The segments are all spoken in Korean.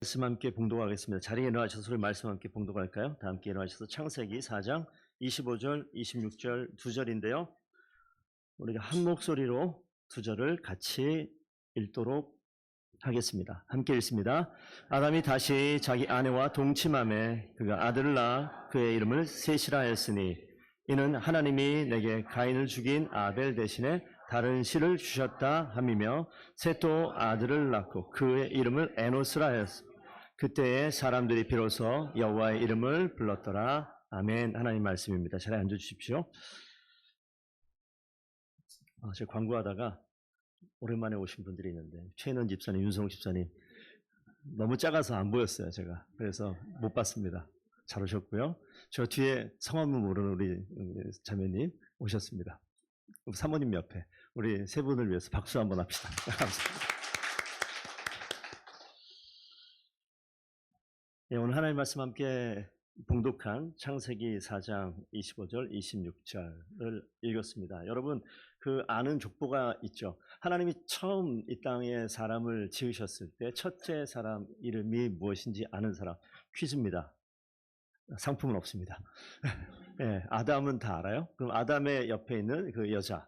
말씀 함께 봉독하겠습니다. 자리에 일어나셔서 소리 말씀 함께 봉독할까요? 다 함께 일어나셔서 창세기 4장 25절, 26절 두 절인데요. 우리가 한 목소리로 두 절을 같이 읽도록 하겠습니다. 함께 읽습니다. 아담이 다시 자기 아내와 동침함에 그가 아들을 낳아 그의 이름을 셋이라 하였으니 이는 하나님이 내게 가인을 죽인 아벨 대신에 다른 씨를 주셨다 함이며 셋도 아들을 낳고 그의 이름을 에노스라 하였으니 그때에 사람들이 비로소 여호와의 이름을 불렀더라. 아멘. 하나님 말씀입니다. 자리에 앉아주십시오. 제가 광고하다가 오랜만에 오신 분들이 있는데 최인원 집사님, 윤성욱 집사님 너무 작아서 안 보였어요. 제가 그래서 못 봤습니다. 잘 오셨고요. 저 뒤에 성함을 모르는 우리 자매님 오셨습니다. 사모님 옆에 우리 세 분을 위해서 박수 한번 합시다. 감사합니다. 네, 오늘 하나님 말씀 함께 봉독한 창세기 4장 25절, 26절을 읽었습니다. 여러분, 그 아는 족보가 있죠. 하나님이 처음 이 땅에 사람을 지으셨을 때 첫째 사람 이름이 무엇인지 아는 사람, 퀴즈입니다. 상품은 없습니다. 네, 아담은 다 알아요? 그럼 아담의 옆에 있는 그 여자,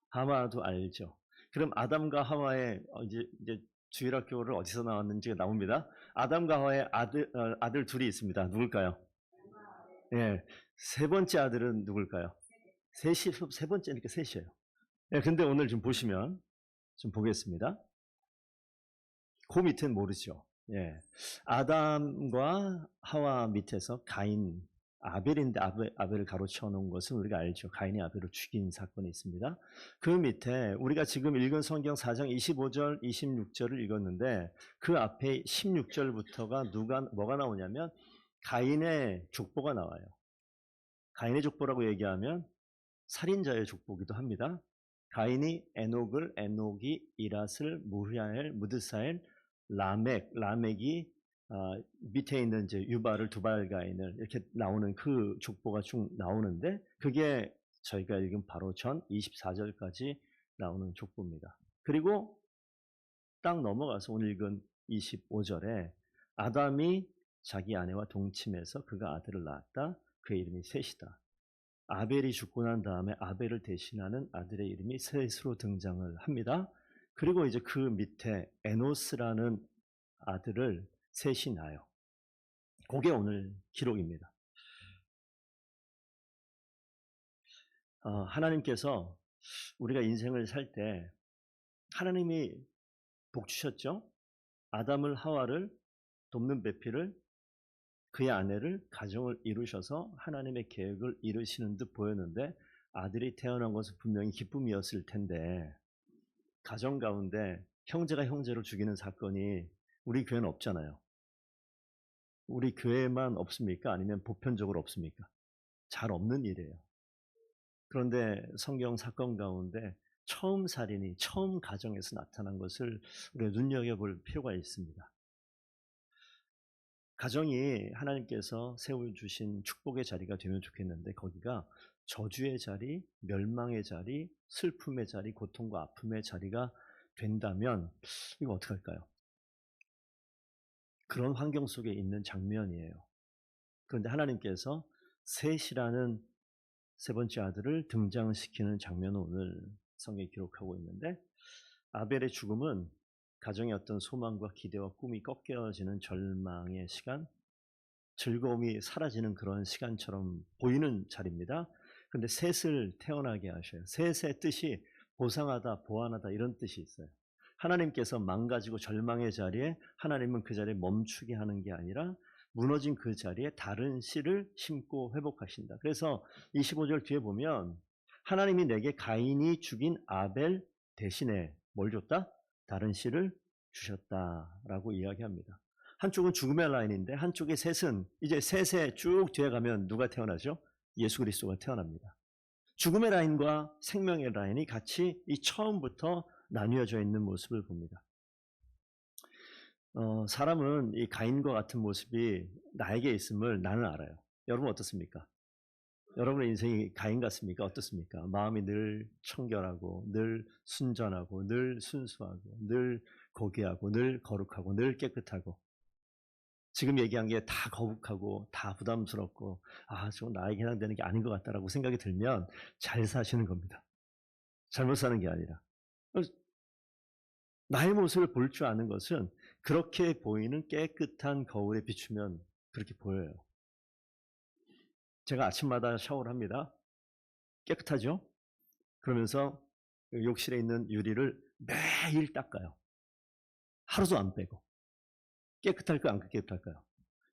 하와도 알죠. 그럼 아담과 하와의 이제 주일학교를 어디서 나왔는지가 나옵니다. 아담과 하와의 아들 둘이 있습니다. 누굴까요? 예, 세 번째 아들은 누굴까요? 세 번째니까 셋이에요. 예, 근데 오늘 좀 보시면, 좀 보겠습니다. 그 밑은 모르죠. 예. 아담과 하와 밑에서 가인, 아벨인데 아벨을 가로쳐 놓은 것은 우리가 알죠. 가인이 아벨을 죽인 사건이 있습니다. 그 밑에 우리가 지금 읽은 성경 4장 25절, 26절을 읽었는데 그 앞에 16절부터가 뭐가 나오냐면 가인의 족보가 나와요. 가인의 족보라고 얘기하면 살인자의 족보기도 합니다. 가인이 에녹을, 에녹이 이랏을, 무후야엘, 무드사엘, 라멕이 밑에 있는 이제 유발을, 두발가인을 이렇게 나오는 그 족보가 쭉 나오는데 그게 저희가 읽은 바로 전 24절까지 나오는 족보입니다. 그리고 딱 넘어가서 오늘 읽은 25절에 아담이 자기 아내와 동침해서 그가 아들을 낳았다. 그의 이름이 셋이다. 아벨이 죽고 난 다음에 아벨을 대신하는 아들의 이름이 셋으로 등장을 합니다. 그리고 이제 그 밑에 에노스라는 아들을 셋이 낳아요. 그게 오늘 기록입니다. 하나님께서 우리가 인생을 살 때 하나님이 복 주셨죠? 아담을, 하와를 돕는 배필을, 그의 아내를, 가정을 이루셔서 하나님의 계획을 이루시는 듯 보였는데 아들이 태어난 것은 분명히 기쁨이었을 텐데 가정 가운데 형제가 형제를 죽이는 사건이 우리 교회는 없잖아요. 우리 교회만 없습니까? 아니면 보편적으로 없습니까? 잘 없는 일이에요. 그런데 성경 사건 가운데 처음 살인이 처음 가정에서 나타난 것을 우리가 눈여겨볼 필요가 있습니다. 가정이 하나님께서 세워주신 축복의 자리가 되면 좋겠는데 거기가 저주의 자리, 멸망의 자리, 슬픔의 자리, 고통과 아픔의 자리가 된다면 이거 어떡할까요? 그런 환경 속에 있는 장면이에요. 그런데 하나님께서 셋이라는 세 번째 아들을 등장시키는 장면을 오늘 성경에 기록하고 있는데 아벨의 죽음은 가정의 어떤 소망과 기대와 꿈이 꺾여지는 절망의 시간, 즐거움이 사라지는 그런 시간처럼 보이는 자리입니다. 그런데 셋을 태어나게 하셔요. 셋의 뜻이 보상하다, 보완하다 이런 뜻이 있어요. 하나님께서 망가지고 절망의 자리에 하나님은 그 자리에 멈추게 하는 게 아니라 무너진 그 자리에 다른 씨를 심고 회복하신다. 그래서 25절 뒤에 보면 하나님이 내게 가인이 죽인 아벨 대신에 뭘 줬다? 다른 씨를 주셨다라고 이야기합니다. 한쪽은 죽음의 라인인데 한쪽의 셋은 이제 셋에 쭉 뒤에 가면 누가 태어나죠? 예수 그리스도가 태어납니다. 죽음의 라인과 생명의 라인이 같이 이 처음부터 나뉘어져 있는 모습을 봅니다. 사람은 이 가인과 같은 모습이 나에게 있음을 나는 알아요. 여러분 어떻습니까? 여러분의 인생이 가인 같습니까? 어떻습니까? 마음이 늘 청결하고 늘 순전하고 늘 순수하고 늘 고귀하고 늘 거룩하고 늘 깨끗하고 지금 얘기한 게 다 거북하고 다 부담스럽고 저건 나에게 해당되는 게 아닌 것 같다라고 생각이 들면 잘 사시는 겁니다. 잘못 사는 게 아니라. 나의 모습을 볼 줄 아는 것은 그렇게 보이는 깨끗한 거울에 비추면 그렇게 보여요. 제가 아침마다 샤워를 합니다. 깨끗하죠? 그러면서 욕실에 있는 유리를 매일 닦아요. 하루도 안 빼고. 깨끗할까요? 안 깨끗할까요?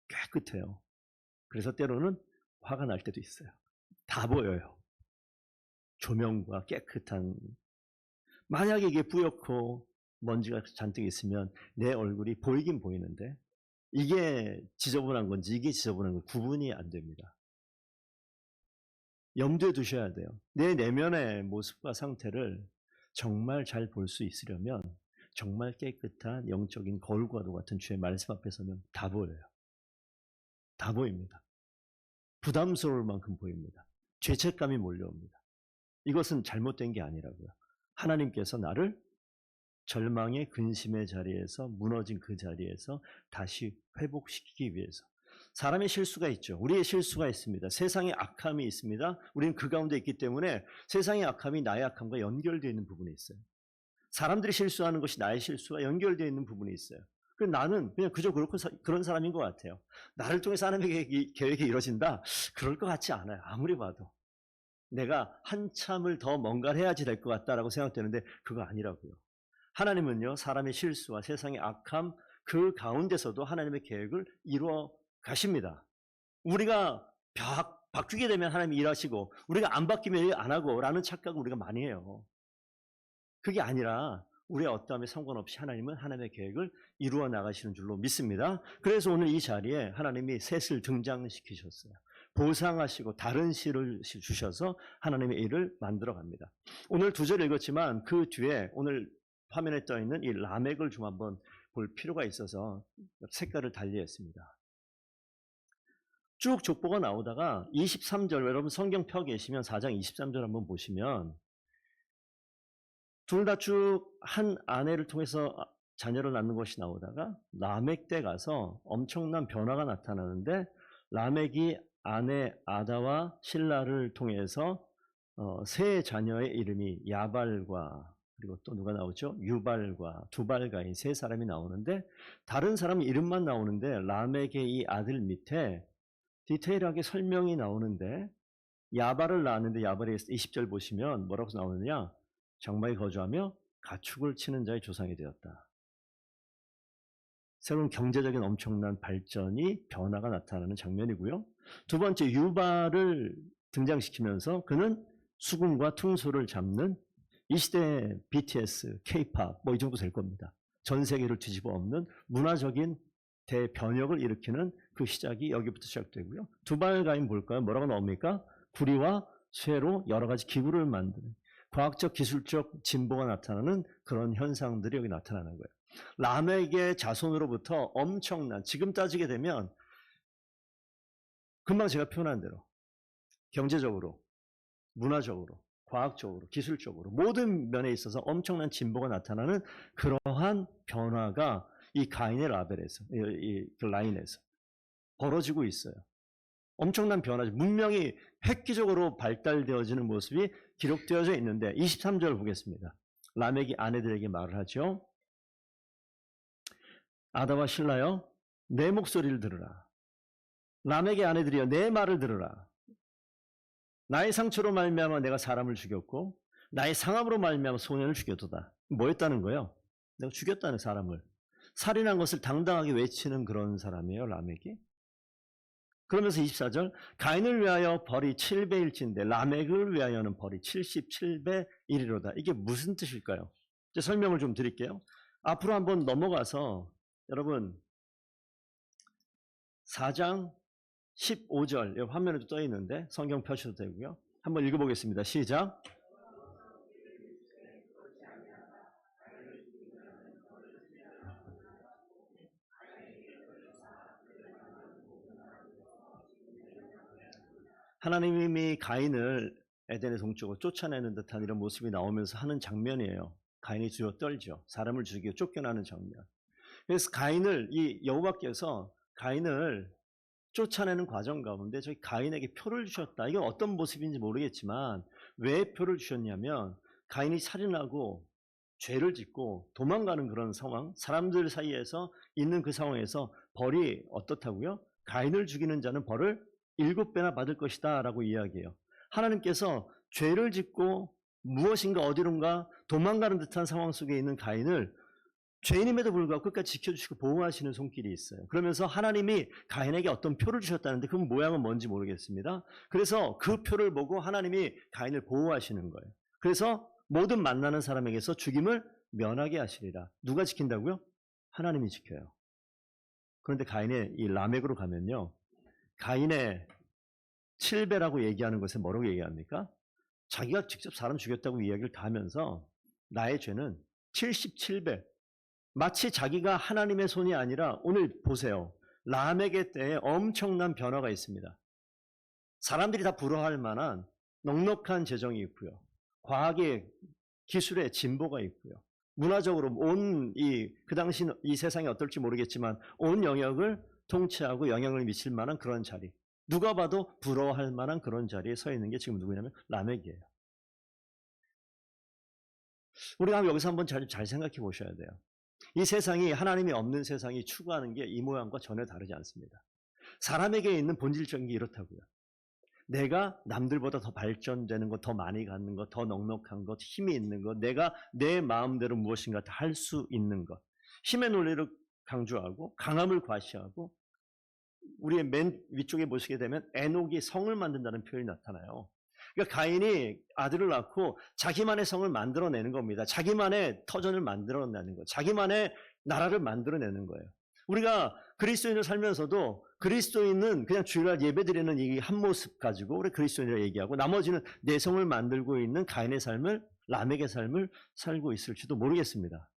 깨끗해요. 그래서 때로는 화가 날 때도 있어요. 다 보여요. 조명과 깨끗한. 만약에 이게 뿌옇고 먼지가 잔뜩 있으면 내 얼굴이 보이긴 보이는데 이게 지저분한 건지 이게 지저분한 건지 구분이 안 됩니다. 염두에 두셔야 돼요. 내 내면의 모습과 상태를 정말 잘 볼 수 있으려면 정말 깨끗한 영적인 거울과도 같은 주의 말씀 앞에서는 다 보여요. 다 보입니다. 부담스러울 만큼 보입니다. 죄책감이 몰려옵니다. 이것은 잘못된 게 아니라고요. 하나님께서 나를 절망의 근심의 자리에서 무너진 그 자리에서 다시 회복시키기 위해서. 사람의 실수가 있죠. 우리의 실수가 있습니다. 세상의 악함이 있습니다. 우리는 그 가운데 있기 때문에 세상의 악함이 나의 악함과 연결되어 있는 부분이 있어요. 사람들이 실수하는 것이 나의 실수와 연결되어 있는 부분이 있어요. 나는 그냥 그저 그런 사람인 것 같아요. 나를 통해서 하나님의 계획이 이루어진다? 그럴 것 같지 않아요. 아무리 봐도. 내가 한참을 더 뭔가를 해야지 될 것 같다라고 생각되는데 그거 아니라고요. 하나님은요, 사람의 실수와 세상의 악함 그 가운데서도 하나님의 계획을 이루어 가십니다. 우리가 바뀌게 되면 하나님이 일하시고 우리가 안 바뀌면 일 안 하고 라는 착각을 우리가 많이 해요. 그게 아니라 우리의 어떠함에 상관없이 하나님은 하나님의 계획을 이루어 나가시는 줄로 믿습니다. 그래서 오늘 이 자리에 하나님이 셋을 등장시키셨어요. 보상하시고 다른 씨를 주셔서 하나님의 일을 만들어 갑니다. 오늘 2절 읽었지만 그 뒤에 오늘 화면에 떠 있는 이 라멕을 좀 한번 볼 필요가 있어서 색깔을 달리했습니다. 쭉 족보가 나오다가 23절, 여러분 성경 펴 계시면 4장 23절 한번 보시면 둘 다 쭉 한 아내를 통해서 자녀를 낳는 것이 나오다가 라멕 때 가서 엄청난 변화가 나타나는데 라멕이 아내 아다와 실라를 통해서 세 자녀의 이름이 야발과 그리고 또 누가 나오죠? 유발과 두발가인 세 사람이 나오는데 다른 사람 이름만 나오는데 라멕의 이 아들 밑에 디테일하게 설명이 나오는데 야발을 낳았는데 야발의 20절 보시면 뭐라고 나오느냐? 장막에 거주하며 가축을 치는 자의 조상이 되었다. 새로운 경제적인 엄청난 발전이 변화가 나타나는 장면이고요. 두 번째 유발을 등장시키면서 그는 수군과 퉁소를 잡는 이 시대의 BTS, K-pop 뭐 이 정도 될 겁니다. 전 세계를 뒤집어 엎는 문화적인 대변혁을 일으키는 그 시작이 여기부터 시작되고요. 두발가인 볼까요? 뭐라고 나옵니까? 구리와 쇠로 여러 가지 기구를 만드는 과학적 기술적 진보가 나타나는 그런 현상들이 여기 나타나는 거예요. 라멕의 자손으로부터 엄청난, 지금 따지게 되면 금방 제가 표현한 대로 경제적으로, 문화적으로, 과학적으로, 기술적으로 모든 면에 있어서 엄청난 진보가 나타나는 그러한 변화가 이 가인의 라벨에서, 그 라인에서 벌어지고 있어요. 엄청난 변화죠. 문명이 획기적으로 발달되어지는 모습이 기록되어져 있는데 23절 보겠습니다. 라멕이 아내들에게 말을 하죠. 아다와 실라여 내 목소리를 들으라. 라멕의 아내들이여 내 말을 들으라. 나의 상처로 말미암아 내가 사람을 죽였고 나의 상함으로 말미암아 소년을 죽였도다. 뭐였다는 거예요? 내가 죽였다는 사람을. 살인한 것을 당당하게 외치는 그런 사람이에요. 라멕이. 그러면서 24절 가인을 위하여 벌이 7배일진데 라멕을 위하여는 벌이 77배 이리로다. 이게 무슨 뜻일까요? 이제 설명을 좀 드릴게요. 앞으로 한번 넘어가서 여러분 4장 15절 화면에도 떠 있는데 성경 펴셔도 되고요. 한번 읽어보겠습니다. 시작. 하나님이 가인을 에덴의 동쪽으로 쫓아내는 듯한 이런 모습이 나오면서 하는 장면이에요. 가인이 두려워 떨죠. 사람을 죽이고 쫓겨나는 장면. 그래서 가인을 이 여호와께서 가인을 쫓아내는 과정 가운데 저희 가인에게 표를 주셨다. 이건 어떤 모습인지 모르겠지만 왜 표를 주셨냐면 가인이 살인하고 죄를 짓고 도망가는 그런 상황, 사람들 사이에서 있는 그 상황에서 벌이 어떻다고요? 가인을 죽이는 자는 벌을 7배나 받을 것이다 라고 이야기해요. 하나님께서 죄를 짓고 무엇인가 어디론가 도망가는 듯한 상황 속에 있는 가인을 죄인임에도 불구하고 끝까지 지켜주시고 보호하시는 손길이 있어요. 그러면서 하나님이 가인에게 어떤 표를 주셨다는데 그 모양은 뭔지 모르겠습니다. 그래서 그 표를 보고 하나님이 가인을 보호하시는 거예요. 그래서 모든 만나는 사람에게서 죽임을 면하게 하시리라. 누가 지킨다고요? 하나님이 지켜요. 그런데 가인의 이 라멕으로 가면요. 가인의 7배라고 얘기하는 것에 뭐라고 얘기합니까? 자기가 직접 사람 죽였다고 이야기를 다 하면서 나의 죄는 77배. 마치 자기가 하나님의 손이 아니라 오늘 보세요. 라멕의 때에 엄청난 변화가 있습니다. 사람들이 다 부러워할 만한 넉넉한 재정이 있고요. 과학의 기술의 진보가 있고요. 문화적으로 그 당시 이 세상이 어떨지 모르겠지만 온 영역을 통치하고 영향을 미칠 만한 그런 자리. 누가 봐도 부러워할 만한 그런 자리에 서 있는 게 지금 누구냐면 라멕이에요. 우리가 여기서 한번 잘 생각해 보셔야 돼요. 이 세상이 하나님이 없는 세상이 추구하는 게 이 모양과 전혀 다르지 않습니다. 사람에게 있는 본질적인 게 이렇다고요. 내가 남들보다 더 발전되는 것, 더 많이 갖는 것, 더 넉넉한 것, 힘이 있는 것, 내가 내 마음대로 무엇인가 다 할 수 있는 것. 힘의 논리를 강조하고 강함을 과시하고 우리의 맨 위쪽에 보시게 되면 에녹이 성을 만든다는 표현이 나타나요. 그러니까 가인이 아들을 낳고 자기만의 성을 만들어내는 겁니다. 자기만의 터전을 만들어내는 거예요. 자기만의 나라를 만들어내는 거예요. 우리가 그리스도인을 살면서도 그리스도인은 그냥 주일날 예배드리는 이 한 모습 가지고 우리 그리스도인이라고 얘기하고 나머지는 내 성을 만들고 있는 가인의 삶을 라멕의 삶을 살고 있을지도 모르겠습니다.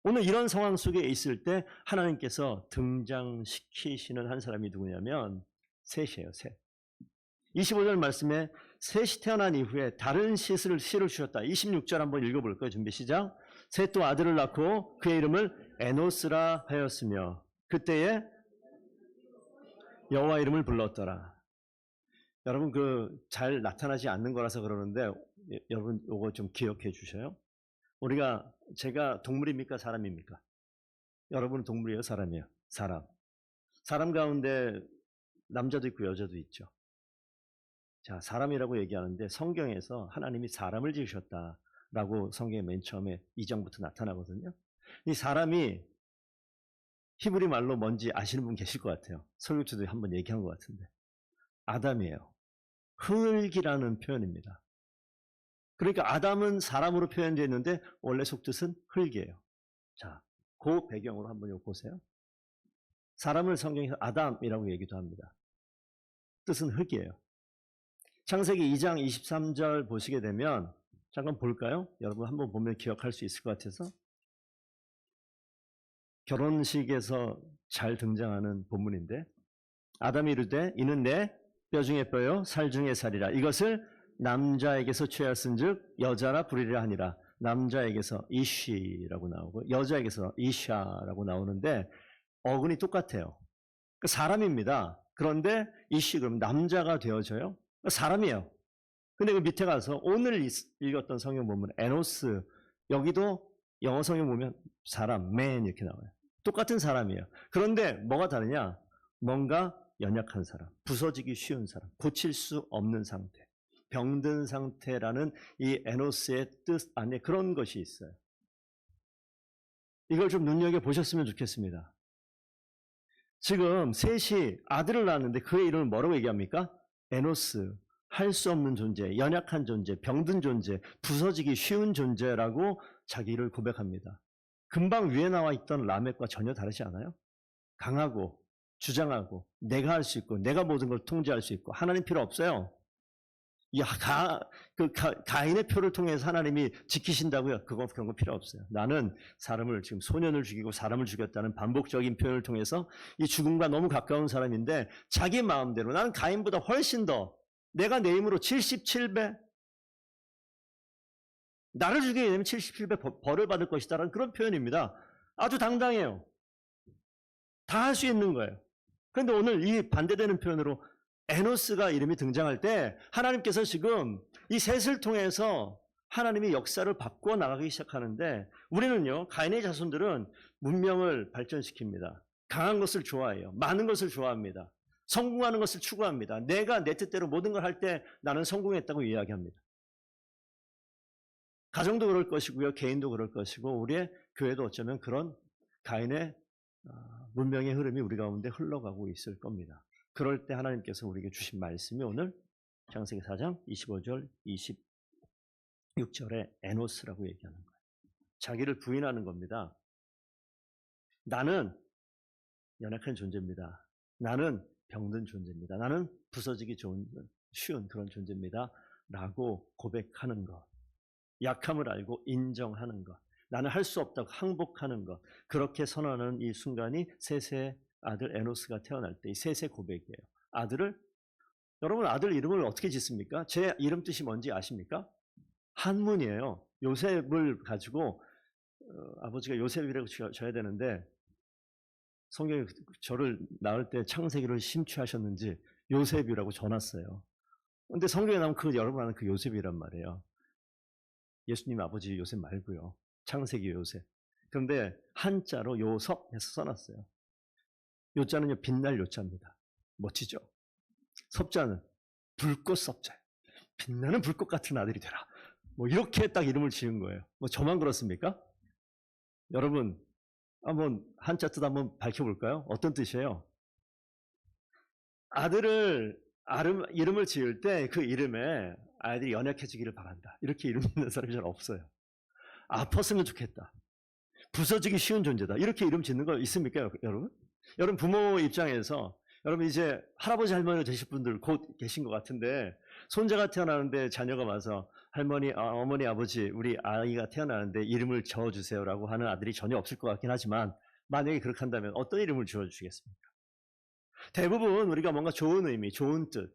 오늘 이런 상황 속에 있을 때 하나님께서 등장시키시는 한 사람이 누구냐면 셋이에요. 셋. 25절 말씀에 셋이 태어난 이후에 다른 씨를 주셨다. 26절 한번 읽어볼까요? 준비 시작. 셋 또 아들을 낳고 그의 이름을 에노스라 하였으며 그때에 여호와 이름을 불렀더라. 여러분 잘 나타나지 않는 거라서 그러는데 여러분 이거 좀 기억해 주셔요. 제가 동물입니까? 사람입니까? 여러분은 동물이에요? 사람이에요? 사람. 사람 가운데 남자도 있고 여자도 있죠. 자, 사람이라고 얘기하는데 성경에서 하나님이 사람을 지으셨다라고 성경에 맨 처음에 2장부터 나타나거든요. 이 사람이 히브리 말로 뭔지 아시는 분 계실 것 같아요. 설교주도 한번 얘기한 것 같은데. 아담이에요. 흙이라는 표현입니다. 그러니까 아담은 사람으로 표현되어 있는데 원래 속뜻은 흙이에요. 자, 그 배경으로 한번 이거 보세요. 사람을 성경에서 아담이라고 얘기도 합니다. 뜻은 흙이에요. 창세기 2장 23절 보시게 되면 잠깐 볼까요? 여러분 한번 보면 기억할 수 있을 것 같아서 결혼식에서 잘 등장하는 본문인데 아담이 이르되 이는 내 뼈 중에 뼈요 살 중에 살이라 이것을 남자에게서 취하였은즉 여자라 부르리라 하니라. 남자에게서 이쉬라고 나오고 여자에게서 이샤라고 나오는데 어근이 똑같아요. 사람입니다. 그런데 이쉬 그럼 남자가 되어져요? 사람이에요. 근데 그 밑에 가서 오늘 읽었던 성경 보면 에노스 여기도 영어 성경 보면 사람, man 이렇게 나와요. 똑같은 사람이에요. 그런데 뭐가 다르냐? 뭔가 연약한 사람, 부서지기 쉬운 사람, 고칠 수 없는 상태, 병든 상태라는 이 에노스의 뜻 안에 그런 것이 있어요. 이걸 좀 눈여겨보셨으면 좋겠습니다. 지금 셋이 아들을 낳았는데 그의 이름을 뭐라고 얘기합니까? 에노스, 할 수 없는 존재, 연약한 존재, 병든 존재, 부서지기 쉬운 존재라고 자기를 고백합니다. 금방 위에 나와 있던 라멕과 전혀 다르지 않아요? 강하고 주장하고 내가 할 수 있고 내가 모든 걸 통제할 수 있고 하나님 필요 없어요. 가인의 표를 통해서 하나님이 지키신다고요? 그런 거 필요 없어요. 나는 사람을 지금 소년을 죽이고 사람을 죽였다는 반복적인 표현을 통해서 이 죽음과 너무 가까운 사람인데 자기 마음대로 나는 가인보다 훨씬 더 내가 내 힘으로 77배 나를 죽이게 되면 77배 벌을 받을 것이다라는 그런 표현입니다. 아주 당당해요. 다 할 수 있는 거예요. 그런데 오늘 이 반대되는 표현으로 에노스가 이름이 등장할 때 하나님께서 지금 이 셋을 통해서 하나님이 역사를 바꾸어 나가기 시작하는데 우리는요, 가인의 자손들은 문명을 발전시킵니다. 강한 것을 좋아해요. 많은 것을 좋아합니다. 성공하는 것을 추구합니다. 내가 내 뜻대로 모든 걸 할 때 나는 성공했다고 이야기합니다. 가정도 그럴 것이고요. 개인도 그럴 것이고 우리의 교회도 어쩌면 그런 가인의 문명의 흐름이 우리 가운데 흘러가고 있을 겁니다. 그럴 때 하나님께서 우리에게 주신 말씀이 오늘 창세기 4장 25절 26절에 에노스라고 얘기하는 거예요. 자기를 부인하는 겁니다. 나는 연약한 존재입니다. 나는 병든 존재입니다. 나는 부서지기 쉬운 그런 존재입니다. 라고 고백하는 것. 약함을 알고 인정하는 것. 나는 할 수 없다고 항복하는 것. 그렇게 선언하는 이 순간이 셋의 아들 에노스가 태어날 때 이 셋의 고백이에요. 여러분 아들 이름을 어떻게 짓습니까? 제 이름 뜻이 뭔지 아십니까? 한문이에요. 요셉을 가지고 아버지가 요셉이라고 줘야 되는데 성경에 저를 낳을 때 창세기를 심취하셨는지 요셉이라고 줘놨어요. 그런데 성경에 나오면 여러분 아는 그 요셉이란 말이에요. 예수님 아버지 요셉 말고요. 창세기 요셉. 그런데 한자로 요섭 해서 써놨어요. 요자는요, 빛날 요자입니다. 멋지죠? 섭자는 불꽃 섭자예요. 빛나는 불꽃 같은 아들이 되라. 뭐 이렇게 딱 이름을 지은 거예요. 뭐 저만 그렇습니까? 여러분 한번 한자 뜻 한번 밝혀볼까요? 어떤 뜻이에요? 이름을 지을 때 그 이름에 아이들이 연약해지기를 바란다. 이렇게 이름 짓는 사람이 잘 없어요. 아팠으면 좋겠다. 부서지기 쉬운 존재다. 이렇게 이름 짓는 거 있습니까, 여러분? 여러분 부모 입장에서 여러분 이제 할아버지 할머니가 되실 분들 곧 계신 것 같은데 손자가 태어나는데 자녀가 와서 할머니, 어머니, 아버지 우리 아이가 태어나는데 이름을 지어주세요라고 하는 아들이 전혀 없을 것 같긴 하지만 만약에 그렇게 한다면 어떤 이름을 지어주시겠습니까? 대부분 우리가 뭔가 좋은 의미, 좋은 뜻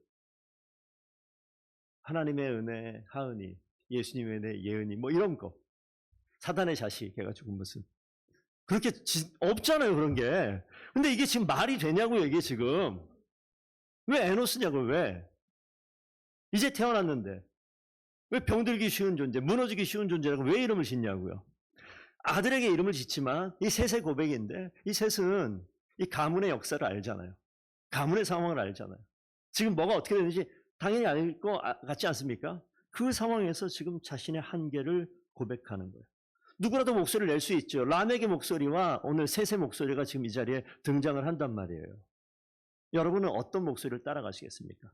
하나님의 은혜, 하은이, 예수님의 은혜, 예은이 뭐 이런 거 사단의 자식 해가지고 무슨 그렇게 없잖아요 그런 게. 근데 이게 지금 말이 되냐고요 이게 지금. 왜 에노스냐고요 왜. 이제 태어났는데 왜 병들기 쉬운 존재, 무너지기 쉬운 존재라고 왜 이름을 짓냐고요. 아들에게 이름을 짓지만 이 셋의 고백인데 이 셋은 이 가문의 역사를 알잖아요. 가문의 상황을 알잖아요. 지금 뭐가 어떻게 되는지 당연히 알 것 같지 않습니까? 그 상황에서 지금 자신의 한계를 고백하는 거예요. 누구라도 목소리를 낼 수 있죠. 라멕의 목소리와 오늘 셋의 목소리가 지금 이 자리에 등장을 한단 말이에요. 여러분은 어떤 목소리를 따라가시겠습니까?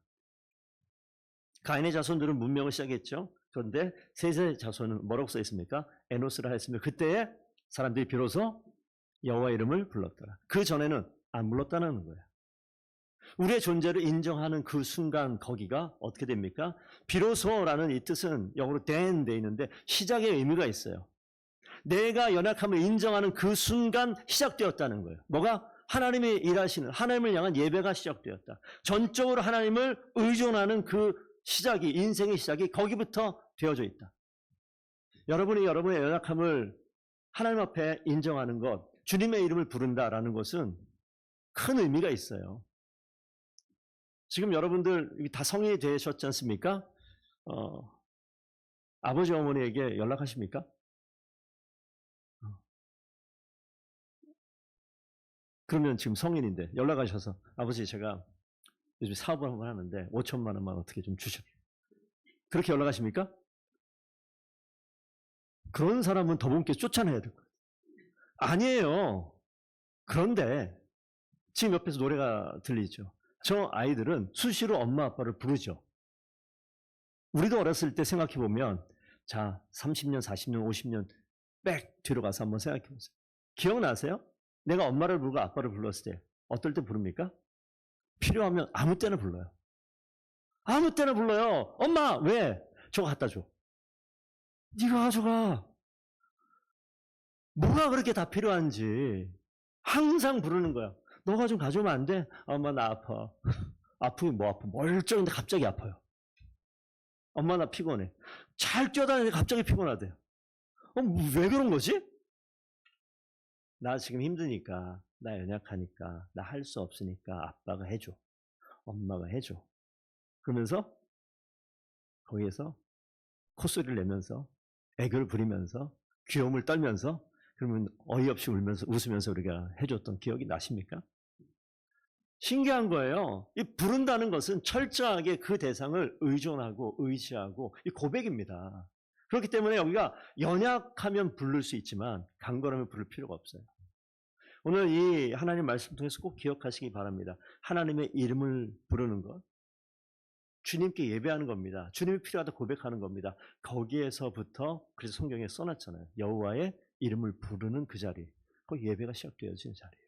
가인의 자손들은 문명을 시작했죠. 그런데 셋의 자손은 뭐라고 써 있습니까? 에노스라 했으며 그때에 사람들이 비로소 여호와 이름을 불렀더라. 그 전에는 안 불렀다는 거예요. 우리의 존재를 인정하는 그 순간 거기가 어떻게 됩니까? 비로소라는 이 뜻은 영어로 then 돼 있는데 시작의 의미가 있어요. 내가 연약함을 인정하는 그 순간 시작되었다는 거예요. 뭐가? 하나님이 일하시는 하나님을 향한 예배가 시작되었다. 전적으로 하나님을 의존하는 그 시작이 인생의 시작이 거기부터 되어져 있다. 여러분이 여러분의 연약함을 하나님 앞에 인정하는 것, 주님의 이름을 부른다라는 것은 큰 의미가 있어요. 지금 여러분들 다 성인이 되셨지 않습니까? 아버지 어머니에게 연락하십니까? 그러면 지금 성인인데 연락하셔서 아버지 제가 요즘 사업을 한번 하는데 5천만 원만 어떻게 좀 주셔. 그렇게 연락하십니까? 그런 사람은 더분께 쫓아내야 될 거예요. 아니에요. 그런데 지금 옆에서 노래가 들리죠. 저 아이들은 수시로 엄마 아빠를 부르죠. 우리도 어렸을 때 생각해보면 자 30년, 40년, 50년 백 뒤로 가서 한번 생각해보세요. 기억나세요? 내가 엄마를 부르고 아빠를 불렀을 때 어떨 때 부릅니까? 필요하면 아무 때나 불러요. 아무 때나 불러요. 엄마 왜? 저거 갖다 줘. 네가 가져가. 뭐가 그렇게 다 필요한지 항상 부르는 거야. 너가 좀 가져오면 안 돼? 엄마 나 아파. 아프면 뭐 아파? 멀쩡한데 갑자기 아파요. 엄마 나 피곤해. 잘 뛰어다니는데 갑자기 피곤하대요. 왜 그런 거지? 나 지금 힘드니까 나 연약하니까, 나 할 수 없으니까 아빠가 해줘. 엄마가 해줘. 그러면서 거기에서 콧소리를 내면서 애교를 부리면서 귀여움을 떨면서 그러면 어이없이 울면서 웃으면서 우리가 해줬던 기억이 나십니까? 신기한 거예요. 이 부른다는 것은 철저하게 그 대상을 의존하고 의지하고 이 고백입니다. 그렇기 때문에 여기가 연약하면 부를 수 있지만 강건하면 부를 필요가 없어요. 오늘 이 하나님 말씀 통해서 꼭 기억하시기 바랍니다. 하나님의 이름을 부르는 것, 주님께 예배하는 겁니다. 주님이 필요하다 고백하는 겁니다. 거기에서부터 그래서 성경에 써놨잖아요. 여호와의 이름을 부르는 그 자리, 그 예배가 시작되어지는 자리예요.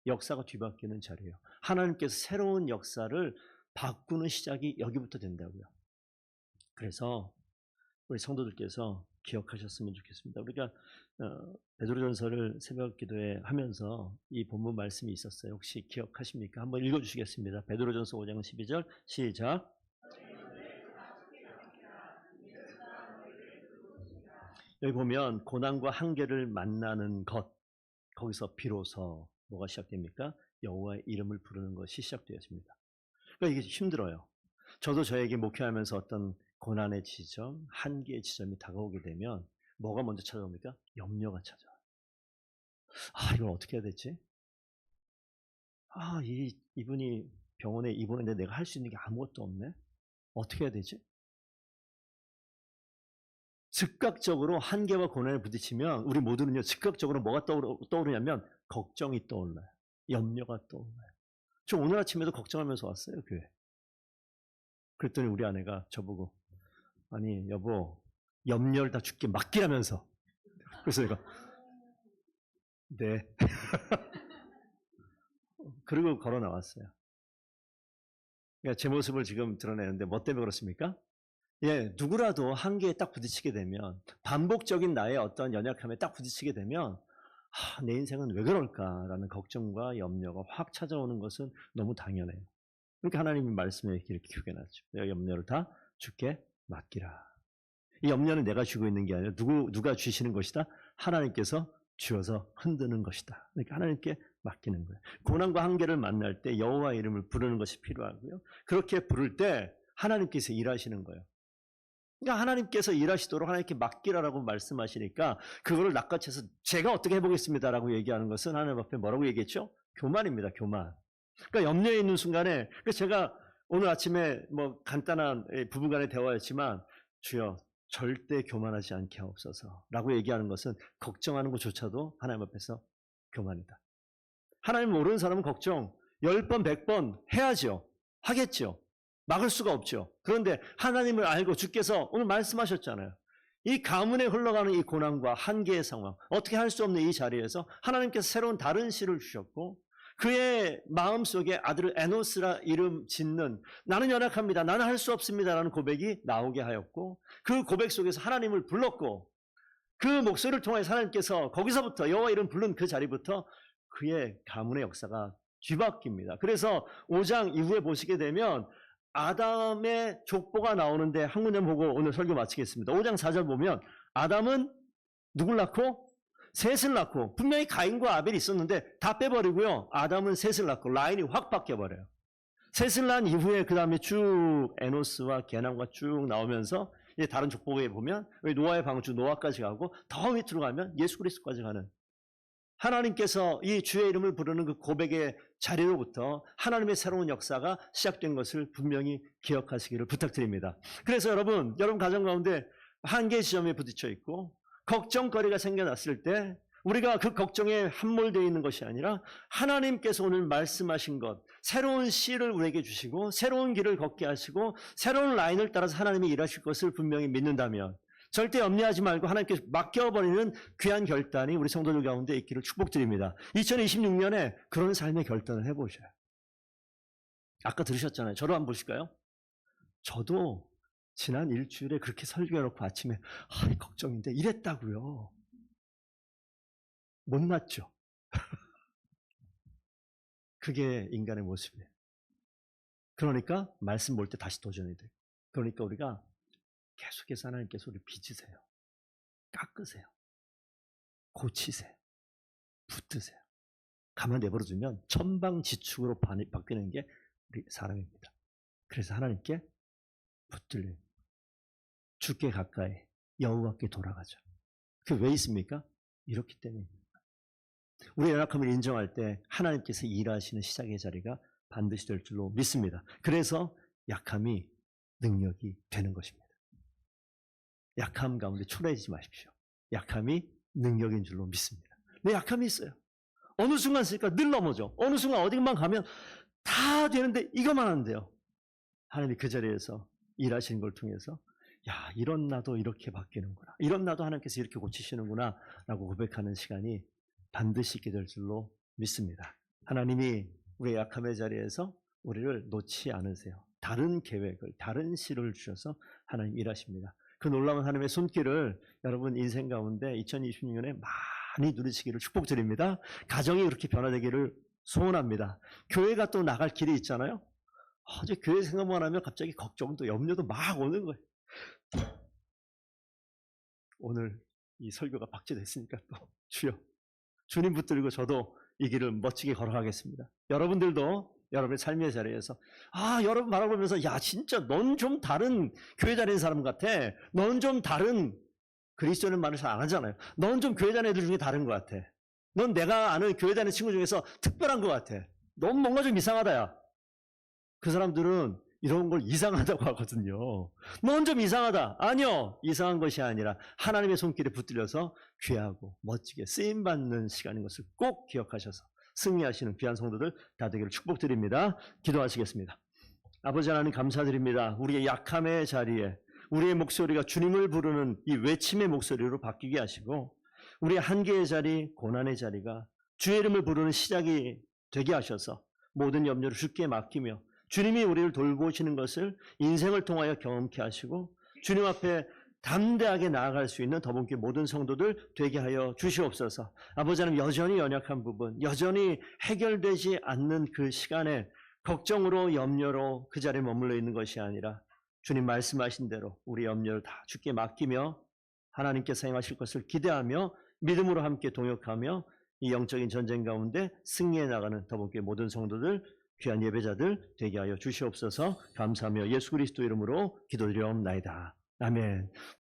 역사가 뒤바뀌는 자리예요. 하나님께서 새로운 역사를 바꾸는 시작이 여기부터 된다고요. 그래서 우리 성도들께서 기억하셨으면 좋겠습니다. 우리가 베드로전서를 새벽 기도회 하면서 이 본문 말씀이 있었어요. 혹시 기억하십니까? 한번 읽어주시겠습니다. 베드로전서 5장 12절 시작. 여기 보면 고난과 한계를 만나는 것, 거기서 비로소 뭐가 시작됩니까? 여호와의 이름을 부르는 것이 시작되었습니다. 그러니까 이게 힘들어요. 저도 저에게 목회하면서 어떤 고난의 지점, 한계의 지점이 다가오게 되면 뭐가 먼저 찾아옵니까? 염려가 찾아와요. 이걸 어떻게 해야 되지? 이분이 병원에 입원했는데 내가 할 수 있는 게 아무것도 없네? 어떻게 해야 되지? 즉각적으로 한계와 고난에 부딪히면 우리 모두는요, 즉각적으로 뭐가 떠오르냐면 걱정이 떠올라요. 염려가 떠올라요. 저 오늘 아침에도 걱정하면서 왔어요, 교회. 그랬더니 우리 아내가 저보고, 아니, 여보, 염려를 다 죽게 맡기라면서. 그래서 내가, 네. 그리고 걸어 나왔어요. 그러니까 제 모습을 지금 드러내는데 뭐 때문에 그렇습니까? 예, 누구라도 한계에 딱 부딪히게 되면, 반복적인 나의 어떤 연약함에 딱 부딪히게 되면, 내 인생은 왜 그럴까라는 걱정과 염려가 확 찾아오는 것은 너무 당연해요. 그러니까 하나님의 말씀에 이렇게 표현하죠. 내가 염려를 다 주께 맡기라. 이 염려는 내가 쥐고 있는 게 아니라 누가 쥐시는 것이다? 하나님께서 쥐어서 흔드는 것이다. 그러니까 하나님께 맡기는 거예요. 고난과 한계를 만날 때 여호와 이름을 부르는 것이 필요하고요. 그렇게 부를 때 하나님께서 일하시는 거예요. 그러니까 하나님께서 일하시도록 하나님께 맡기라라고 말씀하시니까 그거를 낚아채서 제가 어떻게 해보겠습니다라고 얘기하는 것은 하나님 앞에 뭐라고 얘기했죠? 교만입니다. 교만. 그러니까 염려에 있는 순간에 그래서 제가 오늘 아침에 뭐 간단한 부부간의 대화였지만 주여 절대 교만하지 않게 하옵소서라고 얘기하는 것은 걱정하는 것조차도 하나님 앞에서 교만이다. 하나님 모르는 사람은 걱정 10번 100번 해야죠. 하겠죠. 막을 수가 없죠. 그런데 하나님을 알고 주께서 오늘 말씀하셨잖아요. 이 가문에 흘러가는 이 고난과 한계의 상황, 어떻게 할 수 없는 이 자리에서 하나님께서 새로운 다른 씨를 주셨고 그의 마음속에 아들을 에노스라 이름 짓는 나는 연약합니다. 나는 할 수 없습니다라는 고백이 나오게 하였고 그 고백 속에서 하나님을 불렀고 그 목소리를 통해 하나님께서 거기서부터 여호와 이름 부른 그 자리부터 그의 가문의 역사가 뒤바뀝니다. 그래서 5장 이후에 보시게 되면 아담의 족보가 나오는데 한 문장 보고 오늘 설교 마치겠습니다. 5장 4절 보면 아담은 누굴 낳고? 셋을 낳고 분명히 가인과 아벨이 있었는데 다 빼버리고요. 아담은 셋을 낳고 라인이 확 바뀌어버려요. 셋을 낳은 이후에 그 다음에 쭉 에노스와 게남과 쭉 나오면서 이제 다른 족보에 보면 노아의 방주 노아까지 가고 더 밑으로 가면 예수 그리스도까지 가는 하나님께서 이 주의 이름을 부르는 그 고백의 자리로부터 하나님의 새로운 역사가 시작된 것을 분명히 기억하시기를 부탁드립니다. 그래서 여러분 가정 가운데 한계 지점에 부딪혀 있고 걱정거리가 생겨났을 때 우리가 그 걱정에 함몰되어 있는 것이 아니라 하나님께서 오늘 말씀하신 것, 새로운 씨를 우리에게 주시고 새로운 길을 걷게 하시고 새로운 라인을 따라서 하나님이 일하실 것을 분명히 믿는다면 절대 염려하지 말고 하나님께 맡겨버리는 귀한 결단이 우리 성도들 가운데 있기를 축복드립니다. 2026년에 그런 삶의 결단을 해보셔요. 아까 들으셨잖아요. 저로 한번 보실까요? 저도 지난 일주일에 그렇게 설교해놓고 아침에 걱정인데 이랬다고요. 못났죠. 그게 인간의 모습이에요. 그러니까 말씀 볼 때 다시 도전해야 돼요. 그러니까 우리가 계속해서 하나님께서 우리를 빚으세요. 깎으세요. 고치세요. 붙드세요. 가만 내버려두면 천방지축으로 바뀌는 게 우리 사람입니다. 그래서 하나님께 붙들려요. 죽게 가까이 여호와께 돌아가죠. 그게 왜 있습니까? 이렇기 때문입니다. 우리의 연약함을 인정할 때 하나님께서 일하시는 시작의 자리가 반드시 될 줄로 믿습니다. 그래서 약함이 능력이 되는 것입니다. 약함 가운데 초라해지지 마십시오. 약함이 능력인 줄로 믿습니다. 내 약함이 있어요. 어느 순간 쓰니까 늘 넘어져. 어느 순간 어디만 가면 다 되는데 이것만 안 돼요. 하나님이 그 자리에서 일하시는 걸 통해서 야, 이런 나도 이렇게 바뀌는구나. 이런 나도 하나님께서 이렇게 고치시는구나 라고 고백하는 시간이 반드시 있게 될 줄로 믿습니다. 하나님이 우리의 약함의 자리에서 우리를 놓지 않으세요. 다른 계획을, 다른 시를 주셔서 하나님 일하십니다. 그 놀라운 하나님의 손길을 여러분 인생 가운데 2026년에 많이 누리시기를 축복드립니다. 가정이 그렇게 변화되기를 소원합니다. 교회가 또 나갈 길이 있잖아요. 어제 교회 생각만 하면 갑자기 걱정도 염려도 막 오는 거예요. 오늘 이 설교가 박제됐으니까 또 주여 주님 붙들고 저도 이 길을 멋지게 걸어가겠습니다. 여러분들도 여러분의 삶의 자리에서 여러분 바라보면서 야 진짜 넌 좀 다른 교회 다니는 사람 같아. 넌 좀 다른 그리스도는 말을 잘 안 하잖아요. 넌 좀 교회 다니는 애들 중에 다른 것 같아. 넌 내가 아는 교회 다니는 친구 중에서 특별한 것 같아. 넌 뭔가 좀 이상하다 야. 그 사람들은 이런 걸 이상하다고 하거든요. 넌 좀 이상하다. 아니요. 이상한 것이 아니라 하나님의 손길에 붙들려서 귀하고 멋지게 쓰임받는 시간인 것을 꼭 기억하셔서 승리하시는 귀한 성도들 다 되기를 축복드립니다. 기도하시겠습니다. 아버지 하나님 감사드립니다. 우리의 약함의 자리에 우리의 목소리가 주님을 부르는 이 외침의 목소리로 바뀌게 하시고 우리의 한계의 자리, 고난의 자리가 주의 이름을 부르는 시작이 되게 하셔서 모든 염려를 주께 맡기며 주님이 우리를 돌보시는 것을 인생을 통하여 경험케 하시고 주님 앞에 담대하게 나아갈 수 있는 더분께 모든 성도들 되게 하여 주시옵소서. 아버지 하나님 여전히 연약한 부분, 여전히 해결되지 않는 그 시간에 걱정으로 염려로 그 자리에 머물러 있는 것이 아니라 주님 말씀하신 대로 우리 염려를 다 주께 맡기며 하나님께서 행하실 것을 기대하며 믿음으로 함께 동역하며 이 영적인 전쟁 가운데 승리해 나가는 더분께 모든 성도들 귀한 예배자들 되게 하여 주시옵소서. 감사하며 예수 그리스도 이름으로 기도드리옵나이다. 아멘.